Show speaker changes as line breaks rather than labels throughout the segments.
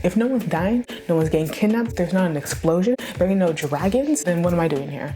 If no one's dying, no one's getting kidnapped, there's not an explosion, there ain't no dragons, then what am I doing here?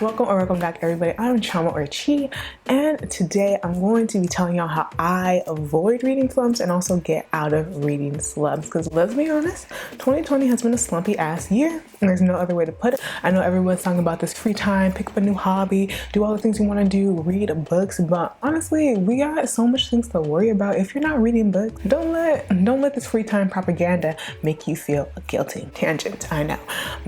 Welcome back everybody. I'm CHIOMA or Chi, and today I'm going to be telling y'all how I avoid reading slumps and also get out of reading slumps, because let's be honest, 2020 has been a slumpy ass year and there's no other way to put it. I know everyone's talking about this free time, pick up a new hobby, do all the things you want to do, read books, but honestly, we got so much things to worry about. If you're not reading books, don't let this free time propaganda make you feel guilty. Tangent, I know.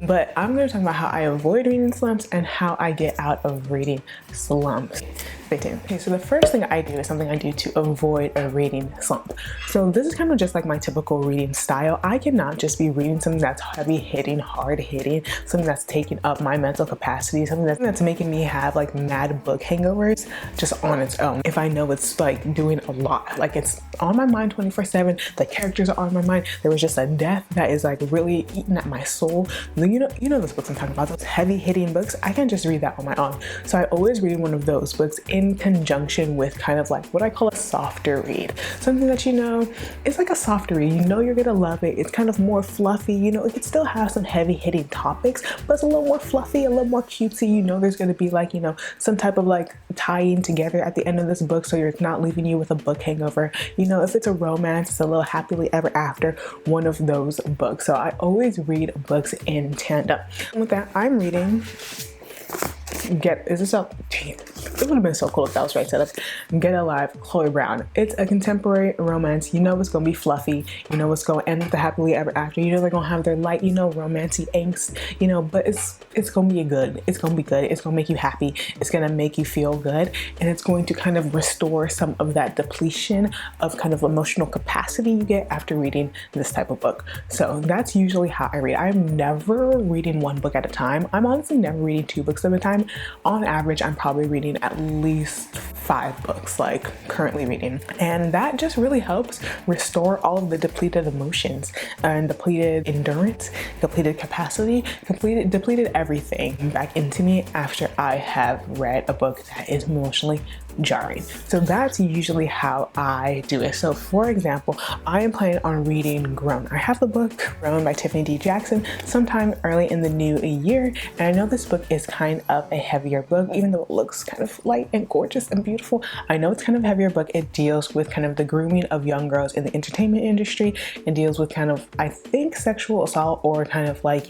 But I'm going to talk about how I avoid reading slumps and how I get out of reading slumps. Stay tuned. Okay, so the first thing I do is something I do to avoid a reading slump. So this is kind of just like my typical reading style. I cannot just be reading something that's heavy hitting, hard hitting, something that's taking up my mental capacity, something that's making me have like mad book hangovers just on its own. If I know it's like doing a lot, like it's on my mind 24/7, the characters are on my mind, there was just a death that is like really eating at my soul. You know those books I'm talking about, those heavy hitting books. I can't just read that on my own. So I always read one of those books in conjunction with kind of like what I call a softer read. Something that it's like a softer read. You're gonna love it. It's kind of more fluffy. It can still have some heavy hitting topics, but it's a little more fluffy, a little more cutesy. There's gonna be like, some type of like tying together at the end of this book, so you're not leaving you with a book hangover. If it's a romance, it's a little happily ever after, one of those books. So I always read books in tandem. With that, I'm reading it would have been so cool if that was right set up. Get Alive, Chloe Brown. It's a contemporary romance. It's gonna be fluffy. It's gonna end with the happily ever after. They're gonna have their light, romancy angst, but it's gonna be good. It's gonna be good. It's gonna make you happy. It's gonna make you feel good, and it's going to kind of restore some of that depletion of kind of emotional capacity you get after reading this type of book. So that's usually how I read. I'm never reading one book at a time. I'm honestly never reading two books at a time. On average, I'm probably reading at least 5 books, like currently reading. And that just really helps restore all of the depleted emotions and depleted endurance, depleted capacity, depleted everything back into me after I have read a book that is emotionally jarring. So that's usually how I do it. So for example, I am planning on reading Grown. I have the book Grown by Tiffany D. Jackson sometime early in the new year, and I know this book is kind of a heavier book, even though it looks kind of light and gorgeous and beautiful. I know it's kind of a heavier book. It deals with kind of the grooming of young girls in the entertainment industry. It deals with kind of, I think, sexual assault or kind of like,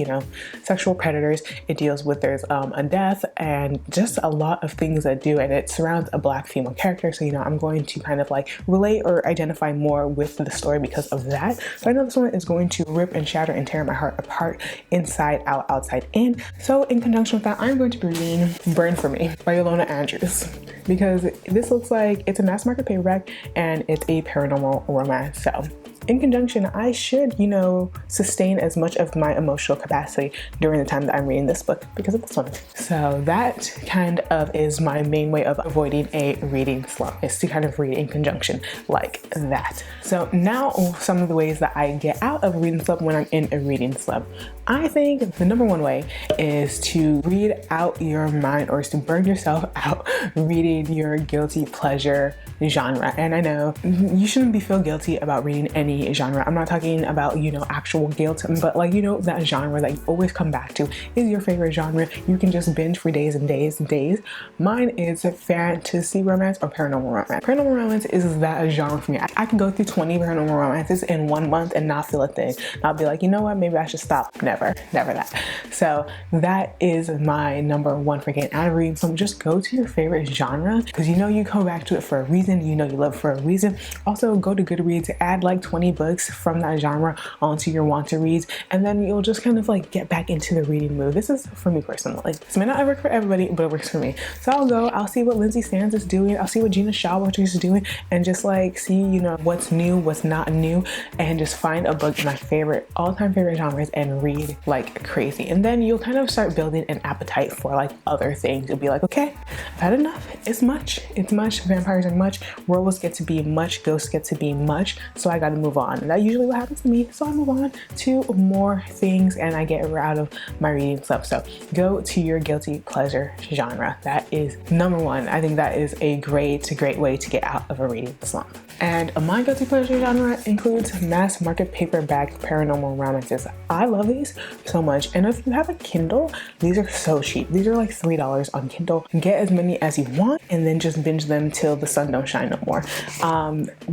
sexual predators. It deals with there's a death and just a lot of things that do, and it surrounds a Black female character. So, I'm going to kind of like relate or identify more with the story because of that. So I know this one is going to rip and shatter and tear my heart apart, inside out, outside in. So in conjunction with that, I'm going to be reading Burn For Me by Ilona Andrews, because this looks like it's a mass market paperback and it's a paranormal romance. So in conjunction, I should, sustain as much of my emotional capacity during the time that I'm reading this book because of this one. So that kind of is my main way of avoiding a reading slump, is to kind of read in conjunction like that. So now some of the ways that I get out of a reading slump when I'm in a reading slump. I think the number one way is to read out your mind, or is to burn yourself out reading your guilty pleasure genre. And I know you shouldn't feel guilty about reading any genre. I'm not talking about, actual guilt, but like, that genre that you always come back to is your favorite genre. You can just binge for days and days and days. Mine is fantasy romance or paranormal romance. Paranormal romance is that genre for me. I can go through 20 paranormal romances in 1 month and not feel a thing. I'll be like, maybe I should stop. Never that. So that is my number one for getting out of reading. So just go to your favorite genre, because you go back to it for a reason. You love it for a reason. Also, go to Goodreads, add like 20 books from that genre onto your want to reads, and then you'll just kind of like get back into the reading mood. This is for me personally. This may not work for everybody, but it works for me. So I'll see what Lindsay Sands is doing. I'll see what Gina Shawalter is doing, and just like see, what's new, what's not new, and just find a book in my all-time favorite genres and read like crazy. And then you'll kind of start building an appetite for like other things. You'll be like, okay, I've had enough. It's much. Vampires are much. Werewolves get to be much. Ghosts get to be much. So I got to move on. And that usually what happens to me. So I move on to more things and I get out of my reading stuff. So go to your guilty pleasure genre. That is number one. I think that is a great way to get out of a reading slump. And my guilty pleasure genre includes mass market paperback paranormal romances. I love these so much. And if you have a Kindle, these are so cheap. These are like $3 on Kindle. Get as many as you want and then just binge them till the sun don't shine no more.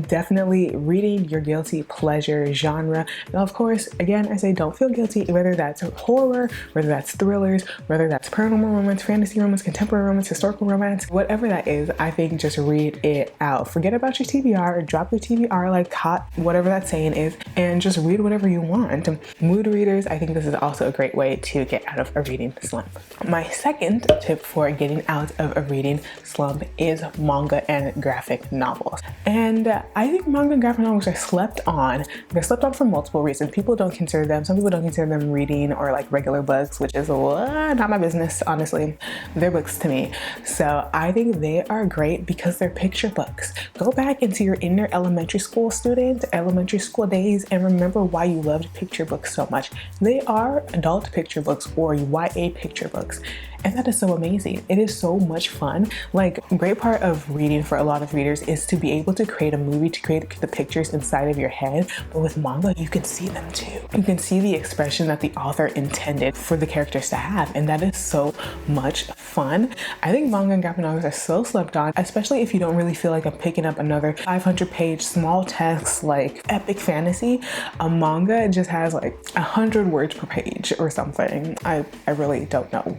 Definitely reading your guilty pleasure genre. And of course, again, I say don't feel guilty, whether that's horror, whether that's thrillers, whether that's paranormal romance, fantasy romance, contemporary romance, historical romance, whatever that is, I think just read it out. Forget about your TBR, or drop your TBR like hot, whatever that saying is, and just read whatever you want. Mood readers, I think this is also a great way to get out of a reading slump. My second tip for getting out of a reading slump is manga and graphic novels. And I think manga and graphic novels are slept on. They're slept on for multiple reasons. Some people don't consider them reading or like regular books, which is not my business, honestly. They're books to me. So I think they are great because they're picture books. Go back into your inner elementary school days and remember why you loved picture books so much. They are adult picture books or YA picture books. And that is so amazing. It is so much fun. Like, a great part of reading for a lot of readers is to be able to create a movie, to create the pictures inside of your head. But with manga, you can see them too. You can see the expression that the author intended for the characters to have. And that is so much fun. I think manga and graphic novels are so slept on, especially if you don't really feel like I'm picking up another 500-page small text like epic fantasy. A manga just has like 100 words per page or something. I really don't know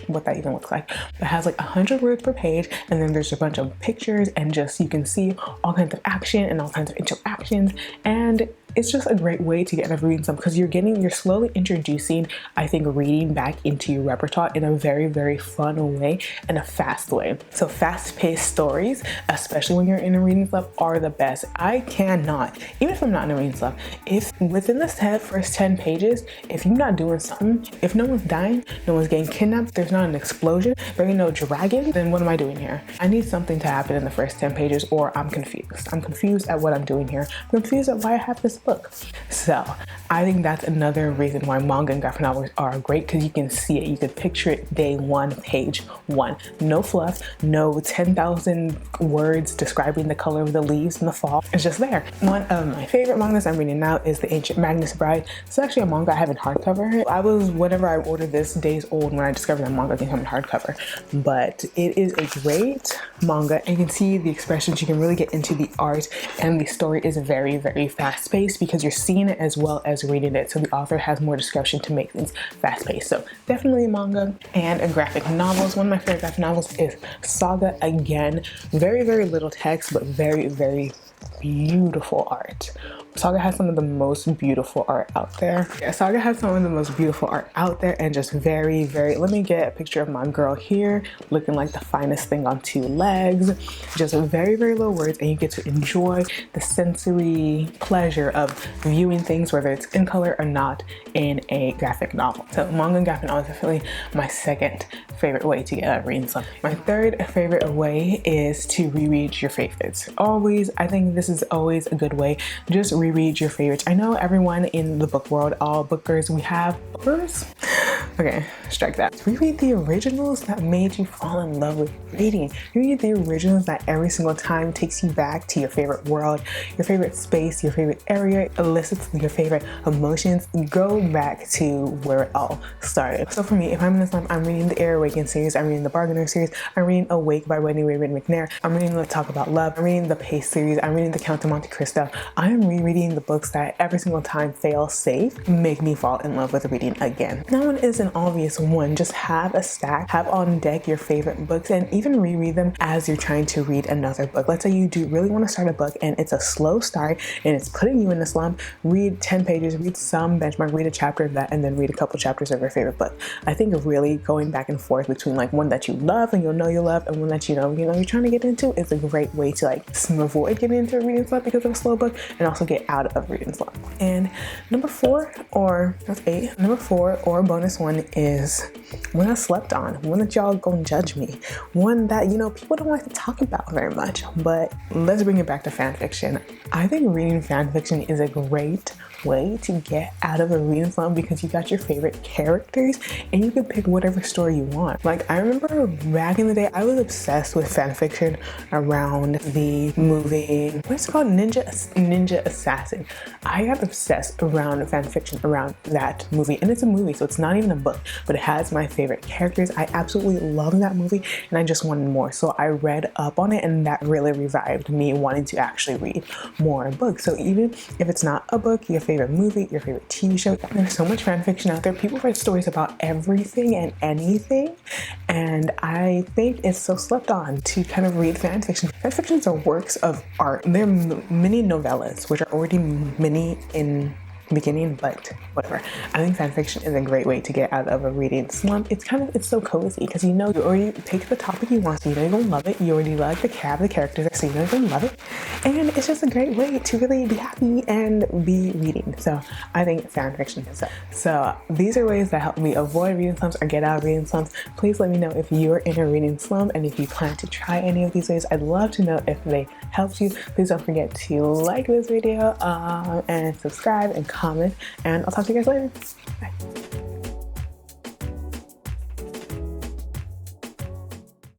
what that even looks like. It has like 100 words per page, and then there's a bunch of pictures, and just you can see all kinds of action and all kinds of interactions, and it's just a great way to get out of reading some because you're slowly introducing, I think, reading back into your repertoire in a very, very fun way and a fast way. So fast-paced stories, especially when you're in a reading slump, are the best. I cannot, even if I'm not in a reading slump, if within the first 10 pages, if you're not doing something, if no one's dying, no one's getting kidnapped, there's not an explosion, there ain't no dragon, then what am I doing here? I need something to happen in the first 10 pages or I'm confused. I'm confused at what I'm doing here. I'm confused at why I have this book. So I think that's another reason why manga and graphic novels are great, because you can see it, you can picture it day one, page one. No fluff, no 10,000 words describing the color of the leaves in the fall. It's just there. One of my favorite mangas I'm reading now is The Ancient Magnus Bride. It's actually a manga I have in hardcover. Whenever I ordered this, days old when I discovered that manga can come in hardcover. But it is a great manga, and you can see the expressions, you can really get into the art, and the story is very, very fast-paced because you're seeing it as well as reading it, so the author has more discretion to make things fast-paced. So definitely manga and graphic novels. One of my favorite graphic novels is Saga. Again, very, very little text, but very, very beautiful art. Saga has some of the most beautiful art out there. Yeah, Saga has some of the most beautiful art out there, and just very, very, let me get a picture of my girl here looking like the finest thing on two legs. Just very, very little words, and you get to enjoy the sensory pleasure of viewing things, whether it's in color or not, in a graphic novel. So manga and graphic novel is definitely my second favorite way to get out of reading something. My third favorite way is to reread your favorites. Always, I think this is always a good way. Just reread your favorites. I know everyone in the book world, all bookers, we have bookers. Okay, strike that. Reread the originals that made you fall in love with reading. Read the originals that every single time takes you back to your favorite world, your favorite space, your favorite area, elicits your favorite emotions. Go back to where it all started. So for me, if I'm in this slump, I'm reading the Air Awaken series, I'm reading the Bargainer series, I'm reading Awake by Wendy Raven McNair, I'm reading Let's Talk About Love, I'm reading the Pace series, I'm reading the Count of Monte Cristo. I am rereading the books that every single time fail safe, make me fall in love with reading again. No one is an obvious one. Just have a stack, have on deck your favorite books, and even reread them as you're trying to read another book. Let's say you do really want to start a book and it's a slow start and it's putting you in a slump. Read 10 pages, read some benchmark, read a chapter of that, and then read a couple chapters of your favorite book. I think really going back and forth between like one that you love and you love, and one that you're trying to get into is a great way to like avoid getting into a reading slump because of a slow book, and also get out of reading slump. And number 4 or bonus one one is one I slept on, one that y'all gonna judge me, one that, you know, people don't like to talk about very much. But let's bring it back to fan fiction. I think reading fan fiction is a great way to get out of a reading slump because you got your favorite characters and you can pick whatever story you want. Like, I remember back in the day, I was obsessed with fan fiction around the movie, what's it called? Ninja Assassin. I got obsessed around fan fiction around that movie, and it's a movie, so it's not even a book, but it has my favorite characters. I absolutely love that movie and I just wanted more, so I read up on it, and that really revived me wanting to actually read more books. So even if it's not a book, your favorite movie, your favorite TV show, there's so much fan fiction out there. People write stories about everything and anything, and I think it's so slept on to kind of read fan fiction. Fan fictions are works of art. They're mini novellas, which are already mini in beginning, but whatever. I think fan fiction is a great way to get out of a reading slump. It's so cozy because you know you already pick the topic you want, so you know you're gonna love it. You already like the characters, so you know you're gonna love it. And it's just a great way to really be happy and be reading. So I think fan fiction is that. So these are ways that help me avoid reading slumps or get out of reading slumps. Please let me know if you're in a reading slump and if you plan to try any of these ways. I'd love to know if they helped you. Please don't forget to like this video and subscribe and comment, and I'll talk to you guys later. Bye.